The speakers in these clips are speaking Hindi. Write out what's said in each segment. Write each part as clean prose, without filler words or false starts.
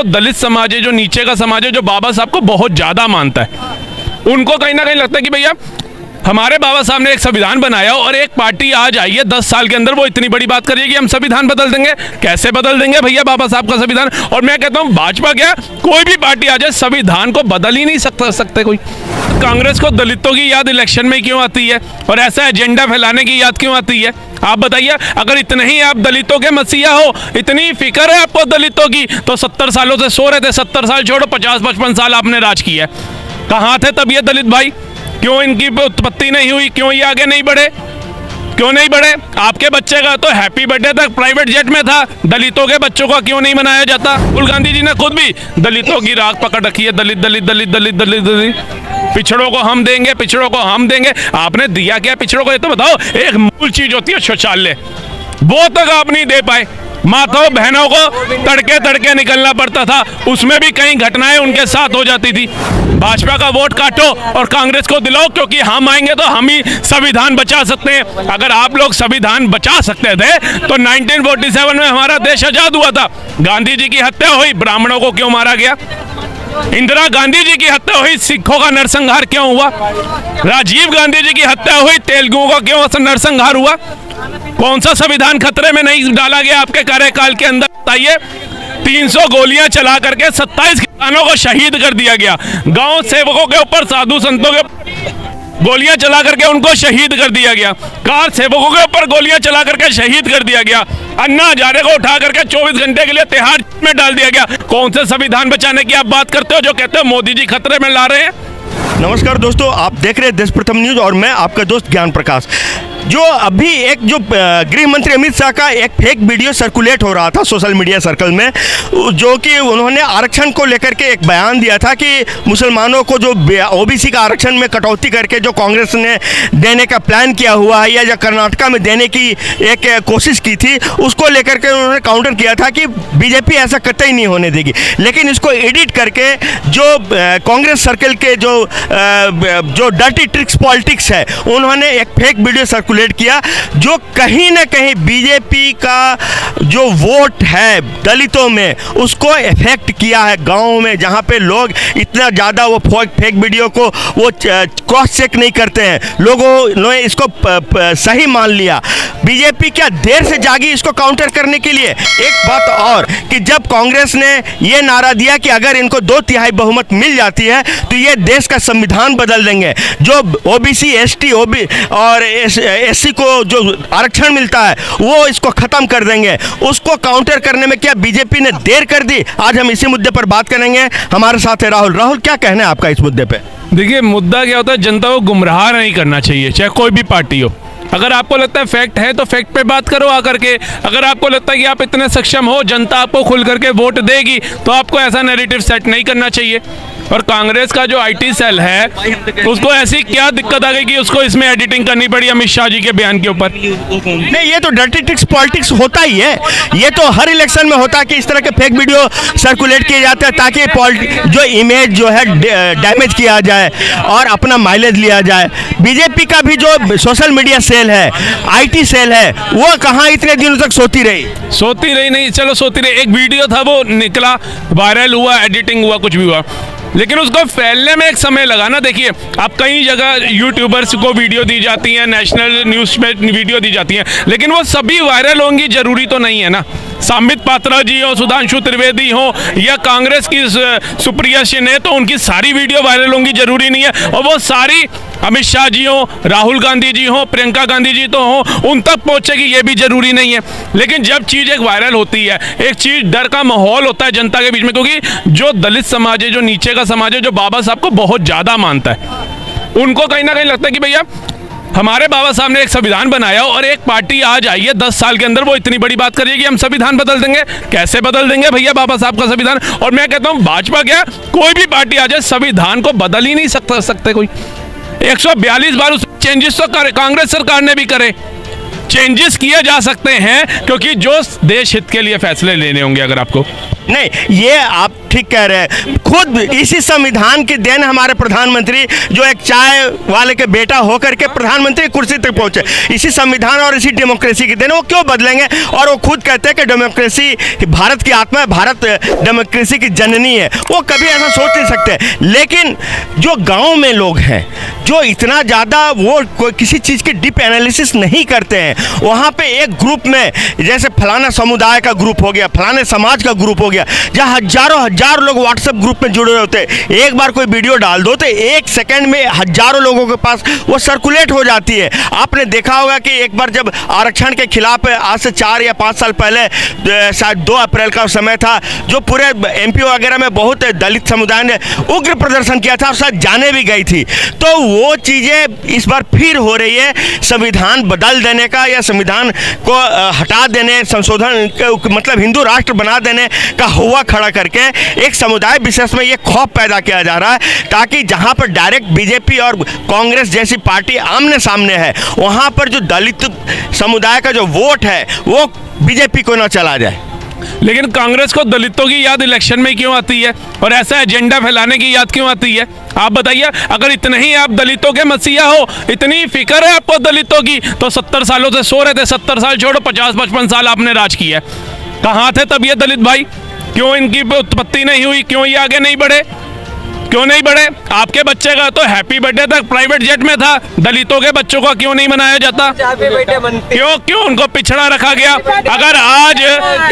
जो दलित समाज है, जो नीचे का समाज है, जो बाबा साहब को बहुत ज़्यादा मानता है, उनको कहीं ना कहीं लगता है कि भैया हमारे बाबा साहब ने एक संविधान बनाया और एक पार्टी आज आई है 10 साल के अंदर, वो इतनी बड़ी बात करिए कि हम संविधान बदल देंगे। कैसे बदल देंगे भैया बाबा साहब का संविधान? और मैं कहता हूँ भाजपा क्या, कोई भी पार्टी आ जाए संविधान को बदल ही नहीं सकते कोई। कांग्रेस को दलितों की याद इलेक्शन में क्यों आती है और ऐसा एजेंडा फैलाने की याद क्यों आती है? आप बताइए, अगर इतने ही आप दलितों के मसीहा हो, इतनी फिक्र है आपको दलितों की, तो 70 सालों से सो रहे थे। 70 साल छोड़ो, 50-55 साल आपने राज किया है। कहाँ थे तब ये दलित भाई? क्यों इनकी उत्पत्ति नहीं हुई? क्यों ये आगे नहीं बढ़े? क्यों नहीं बढ़े? आपके बच्चे का तो हैप्पी बर्थडे तक प्राइवेट जेट में था, दलितों के बच्चों का क्यों नहीं मनाया जाता? राहुल गांधी जी ने खुद भी दलितों की राख पकड़ रखी है, दलित दलित दलित दलित दलित दलित, पिछड़ों को हम देंगे, पिछड़ों को हम देंगे। आपने दिया क्या पिछड़ों को? ये तो बताओ। एक मूल चीज होती है शौचालय, वो तक आप नहीं दे पाए। माताओं बहनों को तड़के तड़के निकलना पड़ता था, उसमें भी कई घटनाएं उनके साथ हो जाती थी। भाजपा का वोट काटो और कांग्रेस को दिलाओ, क्योंकि हम आएंगे तो हम ही संविधान बचा सकते हैं। अगर आप लोग संविधान बचा सकते थे तो 1947 में हमारा देश आजाद हुआ था। गांधी जी की हत्या हुई, ब्राह्मणों को क्यों मारा गया? इंदिरा गांधी जी की हत्या हुई, सिखों का नरसंहार क्यों हुआ? राजीव गांधी जी की हत्या हुई, तेलुगुओं का क्यों नरसंहार हुआ? कौन सा संविधान खतरे में नहीं डाला गया आपके कार्यकाल के अंदर? बताइए। 300 गोलियां चला करके 27 किसानों को शहीद कर दिया गया। गांव सेवकों के ऊपर, साधु संतों के गोलियां चला करके उनको शहीद कर दिया गया। कार सेवकों के ऊपर गोलियां चला करके शहीद कर दिया गया। अन्ना हजारे को उठा करके 24 घंटे के लिए तिहाड़ में डाल दिया गया। कौन से संविधान बचाने की आप बात करते हो जो कहते हो मोदी जी खतरे में ला रहे हैं? नमस्कार दोस्तों, आप देख रहे हैं देश प्रथम न्यूज और मैं आपका दोस्त ज्ञान प्रकाश। जो अभी एक जो गृह मंत्री अमित शाह का एक फेक वीडियो सर्कुलेट हो रहा था सोशल मीडिया सर्कल में, जो कि उन्होंने आरक्षण को लेकर के एक बयान दिया था कि मुसलमानों को जो ओबीसी का आरक्षण में कटौती करके जो कांग्रेस ने देने का प्लान किया हुआ है या कर्नाटका में देने की एक कोशिश की थी, उसको लेकर के उन्होंने काउंटर किया था कि बीजेपी ऐसा कतई नहीं होने देगी। लेकिन इसको एडिट करके जो कांग्रेस सर्कल के जो डर्टी ट्रिक्स पॉलिटिक्स है, उन्होंने एक फेक वीडियो सर्कुलेट किया जो कहीं ना कहीं बीजेपी का जो वोट है दलितों में उसको इफेक्ट किया है। गांव में जहां पे लोग इतना ज़्यादा वो फेक वीडियो को वो क्रॉस चेक नहीं करते हैं, लोगों ने इसको सही मान लिया। बीजेपी क्या देर से जागी इसको काउंटर करने के लिए? एक बात और कि जब कांग्रेस ने ये नारा दिया कि अगर इनको 2/3 बहुमत मिल जाती है तो ये देश का संविधान बदल देंगे, जो ओबीसी एसटी और एससी को जो आरक्षण मिलता है वो इसको खत्म कर देंगे, उसको काउंटर करने में क्या बीजेपी ने देर कर दी? आज हम इसी मुद्दे पर बात करेंगे। हमारे साथ है राहुल। राहुल, क्या कहना है आपका इस मुद्दे पे? देखिए, मुद्दा क्या होता है, जनता को गुमराह नहीं करना चाहिए, चाहे कोई भी पार्टी हो। अगर आपको लगता है फैक्ट है तो फैक्ट पे बात करो आकर के। अगर आपको लगता है कि आप इतने सक्षम हो, जनता आपको खुल करके वोट देगी, तो आपको ऐसा नैरेटिव सेट नहीं करना चाहिए। और कांग्रेस का जो आईटी सेल है उसको ऐसी क्या दिक्कत आ गई कि उसको इसमें एडिटिंग करनी पड़ी अमित शाह जी के बयान के ऊपर? नहीं, ये तो डर्टी ट्रिक्स पॉलिटिक्स होता ही है। ये तो हर इलेक्शन में होता है कि इस तरह के फेक वीडियो सर्कुलेट किए जाते हैं ताकि जो इमेज जो है डैमेज किया जाए और अपना माइलेज लिया जाए। बीजेपी का भी जो सोशल मीडिया सेल है, आईटी सेल है, वो कहाँ इतने दिनों तक सोती रही नहीं, चलो सोती रही। एक वीडियो था वो निकला, वायरल हुआ, एडिटिंग हुआ, कुछ भी हुआ, लेकिन उसको फैलने में एक समय लगा ना। देखिए, आप कई जगह यूट्यूबर्स को वीडियो दी जाती हैं, नेशनल न्यूज़ में वीडियो दी जाती हैं, लेकिन वो सभी वायरल होंगी जरूरी तो नहीं है ना। संबित पात्रा जी हो, सुधांशु त्रिवेदी हो या कांग्रेस की सुप्रिया सिन्हा, तो उनकी सारी वीडियो वायरल होंगी जरूरी नहीं है। और वो सारी अमित शाह जी हो, राहुल गांधी जी हो, प्रियंका गांधी जी तो हो, उन तक पहुंचेगी ये भी जरूरी नहीं है। लेकिन जब चीज़ एक वायरल होती है, एक चीज़ डर का माहौल होता है जनता के बीच में, क्योंकि जो दलित समाज है, जो नीचे का समाज है, जो बाबा साहब को बहुत ज़्यादा मानता है, उनको कहीं ना कहीं लगता है कि भैया हमारे बाबा साहब ने एक संविधान बनाया और एक पार्टी आज आई है 10 साल के अंदर, वो इतनी बड़ी बात करिए कि हम संविधान बदल देंगे। कैसे बदल देंगे भैया बाबा साहब का संविधान? और मैं कहता हूँ भाजपा क्या, कोई भी पार्टी आ जाए संविधान को बदल ही नहीं सकते कोई। 142 बार उस चेंजेस तो कांग्रेस सरकार ने भी करे। चेंजेस किए जा सकते हैं क्योंकि जो देश हित के लिए फैसले लेने होंगे, अगर आपको नहीं, ये आप ठीक कह रहे हैं। खुद इसी संविधान की देन हमारे प्रधानमंत्री जो एक चाय वाले के बेटा होकर के प्रधानमंत्री की कुर्सी तक पहुंचे, इसी संविधान और इसी डेमोक्रेसी की देन। वो क्यों बदलेंगे? और वो खुद कहते हैं कि डेमोक्रेसी भारत की आत्मा है, भारत डेमोक्रेसी की जननी है। वो कभी ऐसा सोच नहीं सकते। लेकिन जो गाँव में लोग हैं, जो इतना ज़्यादा वो किसी चीज़ की डीप एनालिसिस नहीं करते हैं, वहाँ पे एक ग्रुप में जैसे फलाना समुदाय का ग्रुप हो गया, फलाने समाज का ग्रुप हो गया, जहाँ हजारों हजार लोग व्हाट्सएप ग्रुप में जुड़े होते हैं। एक बार कोई वीडियो डाल दो तो 1 सेकंड में हजारों लोगों के पास वो सर्कुलेट हो जाती है। आपने देखा होगा कि एक बार जब आरक्षण के खिलाफ आज से 4 या 5 साल पहले शायद 2 अप्रैल का समय था, जो पूरे एमपी वगैरह में बहुत दलित समुदाय ने उग्र प्रदर्शन किया था और शायद जाने भी गई थी। तो वो चीज़ें इस बार फिर हो रही है। संविधान बदल देने का या संविधान को हटा देने, संशोधन मतलब हिंदू राष्ट्र बना देने का हुआ खड़ा करके एक समुदाय विशेष में ये खौफ पैदा किया जा रहा है, ताकि जहां पर डायरेक्ट बीजेपी और कांग्रेस जैसी पार्टी आमने सामने है, वहां पर जो दलित समुदाय का जो वोट है वो बीजेपी को ना चला जाए। लेकिन कांग्रेस को दलितों की याद इलेक्शन में क्यों आती है और ऐसा एजेंडा फैलाने की याद क्यों आती है? आप बताइए, अगर इतने ही आप दलितों के मसीहा हो, इतनी फिक्र है आपको दलितों की, तो 70 सालों से सो रहे थे। 70 साल छोड़ो, 50-55 साल आपने राज किया है। कहाँ थे तब ये दलित भाई? क्यों इनकी उत्पत्ति नहीं हुई? क्यों ये आगे नहीं बढ़े? क्यों नहीं बढ़े? आपके बच्चे का तो हैप्पी बर्थडे तक प्राइवेट जेट में था, दलितों के बच्चों का क्यों नहीं मनाया जाता? क्यों उनको पिछड़ा रखा गया? अगर आज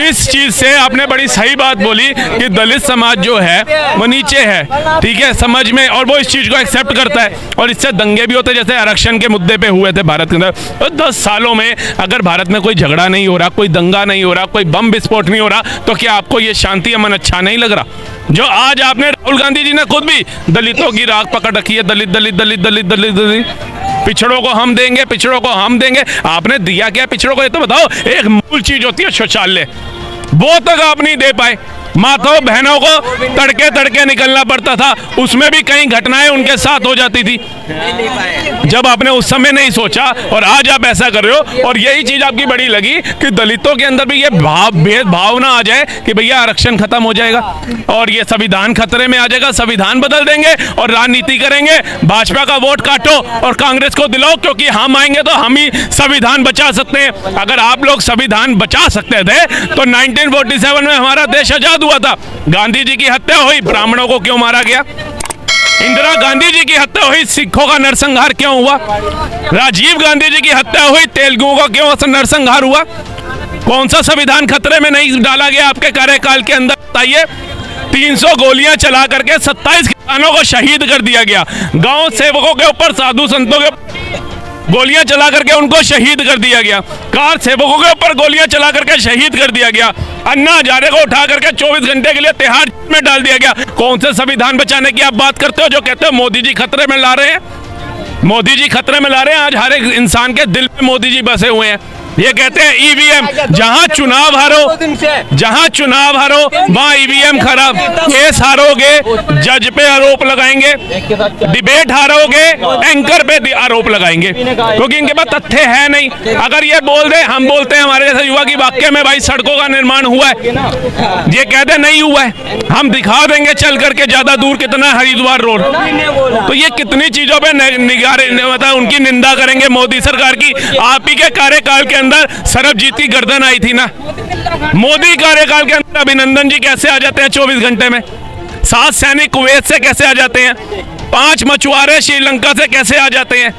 इस चीज से आपने बड़ी सही बात बोली कि दलित समाज जो है वो नीचे है, ठीक है, समझ में, और वो इस चीज को एक्सेप्ट करता है, और इससे दंगे भी होते जैसे आरक्षण के मुद्दे पे हुए थे भारत के अंदर। तो 10 सालों में अगर भारत में कोई झगड़ा नहीं हो रहा, कोई दंगा नहीं हो रहा, कोई बम विस्फोट नहीं हो रहा, तो क्या आपको ये शांति अमन अच्छा नहीं लग रहा? जो आज आपने, राहुल गांधी जी ने खुद भी दलितों की राख पकड़ रखी है, दलित दलित दलित दलित दलित दलित, पिछड़ों को हम देंगे, पिछड़ों को हम देंगे। आपने दिया क्या पिछड़ों को? ये तो बताओ। एक मूल चीज होती है शौचालय, वो तक आप नहीं दे पाए। माताओं बहनों को तड़के तड़के निकलना पड़ता था, उसमें भी कई घटनाएं उनके साथ हो जाती थी जब आपने उस समय नहीं सोचा, और आज आप ऐसा कर रहे हो। और यही चीज आपकी बड़ी लगी कि दलितों के अंदर भी ये भेदभाव ना आ जाए कि भैया आरक्षण खत्म हो जाएगा और ये संविधान खतरे में आ जाएगा, संविधान बदल देंगे और राजनीति करेंगे, भाजपा का वोट काटो और कांग्रेस को दिलाओ, क्योंकि हम आएंगे तो हम ही संविधान बचा सकते हैं। अगर आप लोग संविधान बचा सकते थे तो 1947 में हमारा देश आजाद हुआ था। गांधी जी की हत्या हुई, ब्राह्मणों को क्यों मारा गया? इंदिरा गांधी जी की हत्या हुई, सिखों का नरसंहार क्यों हुआ? राजीव गांधी जी की हत्या हुई, तेलुगुओं का क्यों नरसंहार हुआ? कौन सा संविधान खतरे में नहीं डाला गया आपके कार्यकाल के अंदर? बताइए। 300 गोलियां चला करके 27 किसानों को शहीद कर दिया गया। गांव सेवकों के ऊपर, साधु संतों के गोलियां चला करके उनको शहीद कर दिया गया। कार सेवकों के ऊपर गोलियां चला करके शहीद कर दिया गया। अन्ना हजारे को उठा करके 24 घंटे के लिए तिहाड़ में डाल दिया गया। कौन से संविधान बचाने की आप बात करते हो जो कहते हो मोदी जी खतरे में ला रहे हैं? मोदी जी खतरे में ला रहे हैं। आज हर एक इंसान के दिल में मोदी जी बसे हुए हैं। ये कहते हैं ईवीएम, जहां चुनाव हारो वहां ईवीएम खराब, केस हारोगे जज पे आरोप लगाएंगे, डिबेट हारोगे एंकर पे आरोप लगाएंगे, क्योंकि इनके पास तथ्य है नहीं। अगर ये बोल दे, हम बोलते हैं हमारे जैसे युवा की वाक्य में भाई सड़कों का निर्माण हुआ है, ये कहते नहीं हुआ है, हम दिखा देंगे चल करके ज्यादा दूर कितना हरिद्वार रोड। तो ये कितनी चीजों पे मतलब उनकी निंदा करेंगे मोदी सरकार की। आप ही के कार्यकाल के अंदर सरबजीत की गर्दन आई थी ना, मोदी कार्यकाल के अंदर अभिनंदन जी कैसे आ जाते हैं 24 घंटे में? 7 सैनिक कुवैत से कैसे आ जाते हैं? 5 मछुआरे श्रीलंका से कैसे आ जाते हैं?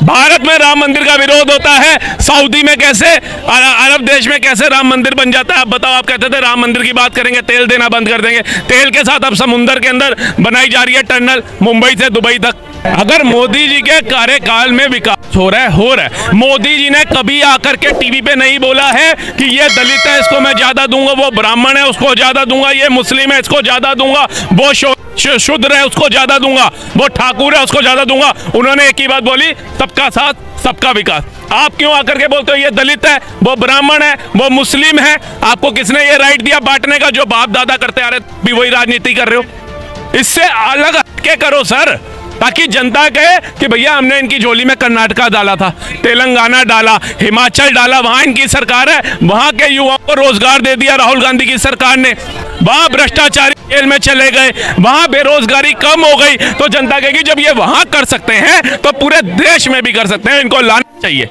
भारत में राम मंदिर का विरोध होता है, सऊदी में कैसे, अरब देश में कैसे राम मंदिर बन जाता है? आप बताओ। आप कहते थे राम मंदिर की बात करेंगे, तेल देना बंद कर देंगे। तेल के साथ अब समुद्र के अंदर बनाई जा रही है टनल मुंबई से दुबई तक। अगर मोदी जी के कार्यकाल में विकास हो रहा है। मोदी जी ने कभी आकर के टीवी पे नहीं बोला है कि ये दलित है इसको मैं ज्यादा दूंगा, वो ब्राह्मण है उसको ज्यादा दूंगा, ये मुस्लिम है इसको ज्यादा दूंगा, वो शूद्र है उसको ज्यादा दूंगा, वो ठाकुर है उसको ज्यादा दूंगा। उन्होंने एक ही बात बोली, सबका साथ सबका विकास। आप क्यों आकर के बोलते हो ये दलित है, वो ब्राह्मण है, वो मुस्लिम है? आपको किसने ये राइट दिया बांटने का? जो बाप दादा करते आ रहे भी वही राजनीति कर रहे हो। इससे अलग हटके करो सर। ताकि जनता कहे कि भैया हमने इनकी झोली में कर्नाटका डाला था, तेलंगाना डाला, हिमाचल डाला, वहां इनकी सरकार है, वहां के युवाओं को रोजगार दे दिया राहुल गांधी की सरकार ने, वहां भ्रष्टाचारी जेल में चले गए, वहां बेरोजगारी कम हो गई। तो जनता कहेगी जब ये वहां कर सकते हैं तो पूरे देश में भी कर सकते हैं, इनको लाना चाहिए।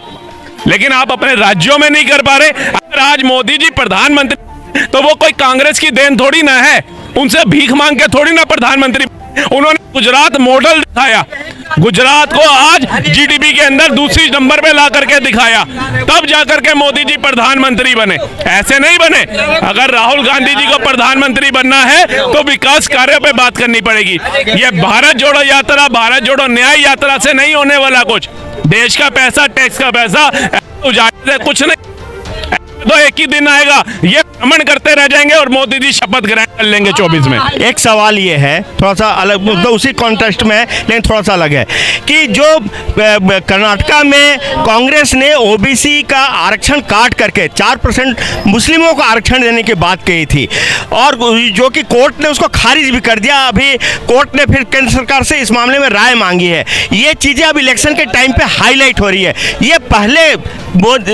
लेकिन आप अपने राज्यों में नहीं कर पा रहे। अगर आज मोदी जी प्रधानमंत्री तो वो कोई कांग्रेस की देन थोड़ी ना है, उनसे भीख मांग के थोड़ी ना प्रधानमंत्री। उन्होंने गुजरात मॉडल दिखाया, गुजरात को आज जीडीपी के अंदर दूसरी नंबर पे ला करके दिखाया, तब जाकर के मोदी जी प्रधानमंत्री बने, ऐसे नहीं बने। अगर राहुल गांधी जी को प्रधानमंत्री बनना है तो विकास कार्यों पे बात करनी पड़ेगी। ये भारत जोड़ो यात्रा, भारत जोड़ो न्याय यात्रा से नहीं होने वाला कुछ। देश का पैसा, टैक्स का पैसा उजाड़ने से कुछ नहीं, तो एक ही दिन आएगा ये भ्रमण करते रह जाएंगे और मोदी जी शपथ ग्रहण कर लेंगे 24 में। एक सवाल ये है, थोड़ा सा अलग, तो उसी कॉन्टेक्स्ट में है लेकिन थोड़ा सा अलग है कि जो कर्नाटका में कांग्रेस ने ओबीसी का आरक्षण काट करके 4% मुस्लिमों को आरक्षण देने की बात कही थी, और जो कि कोर्ट ने उसको खारिज भी कर दिया। अभी कोर्ट ने फिर केंद्र सरकार से इस मामले में राय मांगी है। ये चीज़ें अब इलेक्शन के टाइम पे हाईलाइट हो रही है। ये पहले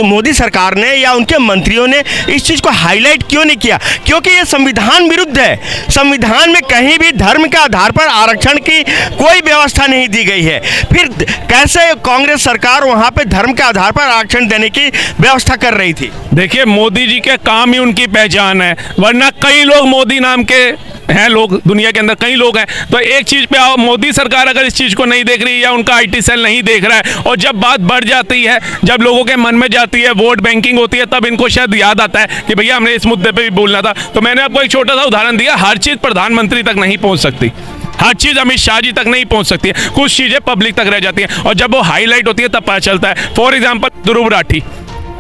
मोदी सरकार ने या उनके मंत्रियों ने इस चीज़ को हाईलाइट क्यों नहीं किया? क्योंकि ये संविधान विरुद्ध है। संविधान में कहीं भी धर्म के आधार पर आरक्षण की कोई व्यवस्था नहीं दी गई है। फिर कैसे कांग्रेस सरकार वहां पे धर्म के आधार पर आरक्षण देने की व्यवस्था कर रही थी? देखिए, मोदी जी के काम ही उनकी पहचान है, वरना कई लोग मोदी नाम के हैं, लोग दुनिया के अंदर कई लोग हैं। तो एक चीज पे आओ, मोदी सरकार अगर इस चीज को नहीं देख रही है या उनका आईटी सेल नहीं देख रहा है, और जब बात बढ़ जाती है, जब लोगों के मन में जाती है, वोट बैंकिंग होती है, तब इनको शायद याद आता है कि भैया हमने इस मुद्दे पे भी बोलना था। तो मैंने आपको एक छोटा सा उदाहरण दिया, हर चीज प्रधानमंत्री तक नहीं पहुंच सकती, हर चीज अमित शाह जी तक नहीं पहुंच सकती है, कुछ चीजें पब्लिक तक रह जाती है, और जब वो हाईलाइट होती है तब पता चलता है। फॉर एग्जाम्पल ध्रुव राठी,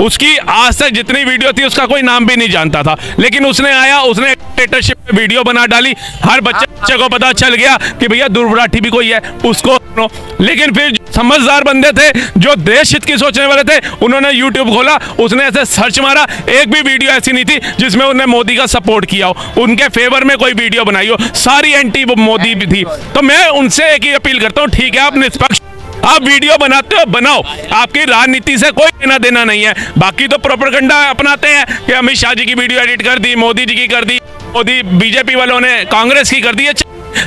उसकी आज तक जितनी वीडियो थी उसका कोई नाम भी नहीं जानता था, लेकिन उसने आया, उसने डिक्टेटरशिप पे वीडियो बना डाली, हर बच्चे को पता चल गया कि भैया ध्रुव राठी भी कोई है, उसको। लेकिन फिर समझदार बंदे थे जो देश हित की सोचने वाले थे, उन्होंने यूट्यूब खोला, उसने ऐसे सर्च मारा, एक भी वीडियो ऐसी नहीं थी जिसमें उन्होंने मोदी का सपोर्ट किया हो, उनके फेवर में कोई वीडियो बनाई हो, सारी एंटी मोदी भी थी। तो मैं उनसे एक ही अपील करता हूँ, ठीक है आप निष्पक्ष, आप वीडियो बनाते हो बनाओ, आपकी राजनीति से कोई लेना देना नहीं है। बाकी तो प्रोपेगेंडा अपनाते हैं कि अमित शाह जी की वीडियो एडिट कर दी, मोदी जी की कर दी, मोदी बीजेपी वालों ने कांग्रेस की कर दी है।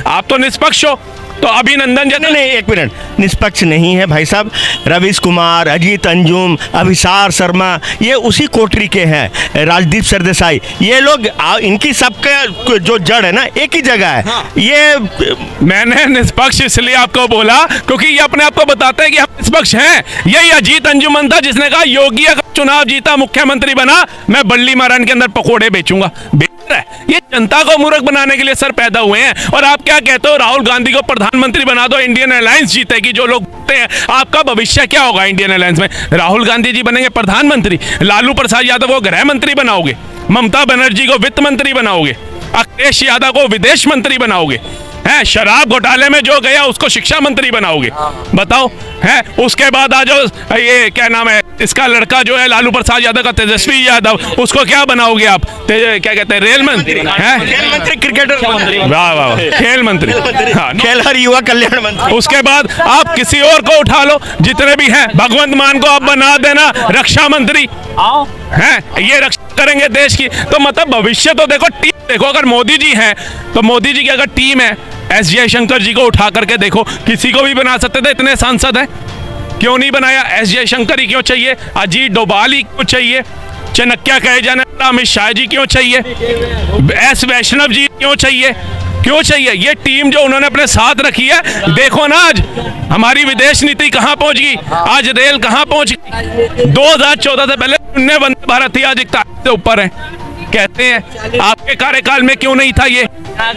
आप तो निष्पक्ष हो, तो अभिनंदन। नहीं, एक मिनट, निष्पक्ष नहीं है भाई साहब। रवीश कुमार, अजीत अंजुम, अभिसार शर्मा, ये उसी कोटरी के हैं, राजदीप सरदेसाई, ये लोग इनकी सबका जो जड़ है ना एक ही जगह है। हाँ। ये मैंने निष्पक्ष इसलिए आपको बोला क्योंकि ये अपने आप को बताते हैं कि हम निष्पक्ष हैं। यही अजीत अंजुमन था जिसने कहा योगी अगर चुनाव जीता, मुख्यमंत्री बना, मैं बल्ली मारन के अंदर पकोड़े बेचूंगा। ये जनता को मूर्ख बनाने के लिए सर पैदा हुए हैं। और आप क्या कहते हो, राहुल गांधी को प्रधानमंत्री बना दो, इंडियन अलायंस जीतेगी। जो लोग बोलते हैं आपका भविष्य क्या होगा इंडियन अलायंस में? राहुल गांधी जी बनेंगे प्रधानमंत्री, लालू प्रसाद यादव को गृह मंत्री बनाओगे, ममता बनर्जी को वित्त मंत्री बनाओगे, अखिलेश यादव को विदेश मंत्री बनाओगे, है शराब घोटाले में जो गया उसको शिक्षा मंत्री बनाओगे, बताओ। है उसके बाद आ जाओ, ये क्या नाम है इसका लड़का जो है लालू प्रसाद यादव का, तेजस्वी यादव, उसको क्या बनाओगे आप? क्या कहते हैं, रेल मंत्री, है खेल मंत्री, क्रिकेटर मंत्री, वाह वाह, खेल मंत्री, हाँ, खेल और युवा कल्याण मंत्री। उसके बाद आप किसी और को उठा लो, जितने भी हैं, भगवंत मान को आप बना देना रक्षा मंत्री, हैं ये रक्षा करेंगे देश की। तो मतलब भविष्य तो देखो, टीम देखो, अगर मोदी जी हैं तो मोदी जी की अगर टीम है, एस जयशंकर जी को उठा करके देखो, किसी को भी बना सकते थे, इतने सांसद हैं, क्यों नहीं बनाया? एस जयशंकर ही क्यों चाहिए? अजीत डोभाल ही क्यों चाहिए? चाणक्य कहे जाने वाला अमित शाह जी क्यों चाहिए? एस वैष्णव जी क्यों चाहिए? क्यों चाहिए? ये टीम जो उन्होंने अपने साथ रखी है, देखो ना आज हमारी विदेश नीति कहां पहुंच गई, आज रेल कहां पहुंच गई। 2014 से पहले वंदे भारत थी, आज 41 से ऊपर है। कहते हैं आपके कार्यकाल में क्यों नहीं था ये?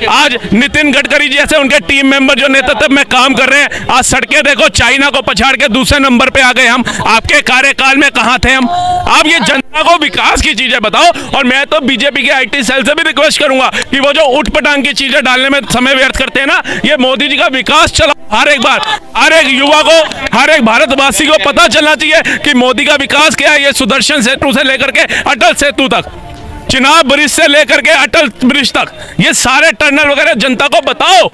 आज नितिन गडकरी जैसे उनके टीम मेंबर जो नेतृत्व में काम कर रहे हैं, आज सड़कें देखो, चाइना को पछाड़ के दूसरे नंबर पे आ गए हम। आपके कार्यकाल में कहां थे हम? आप ये जनता को विकास की चीजें बताओ। और मैं तो बीजेपी के आईटी सेल से भी रिक्वेस्ट करूंगा कि वो जो उठपटांग की चीजें डालने में समय व्यर्थ करते हैं ना, ये मोदी जी का विकास चला। हर एक बार हर एक युवा को, हर एक भारतवासी को पता चलना चाहिए कि मोदी का विकास क्या है। ये सुदर्शन सेतु से लेकर के अटल सेतु तक, चिनाब ब्रिज से लेकर के अटल ब्रिज तक, ये सारे टनल वगैरह जनता को बताओ।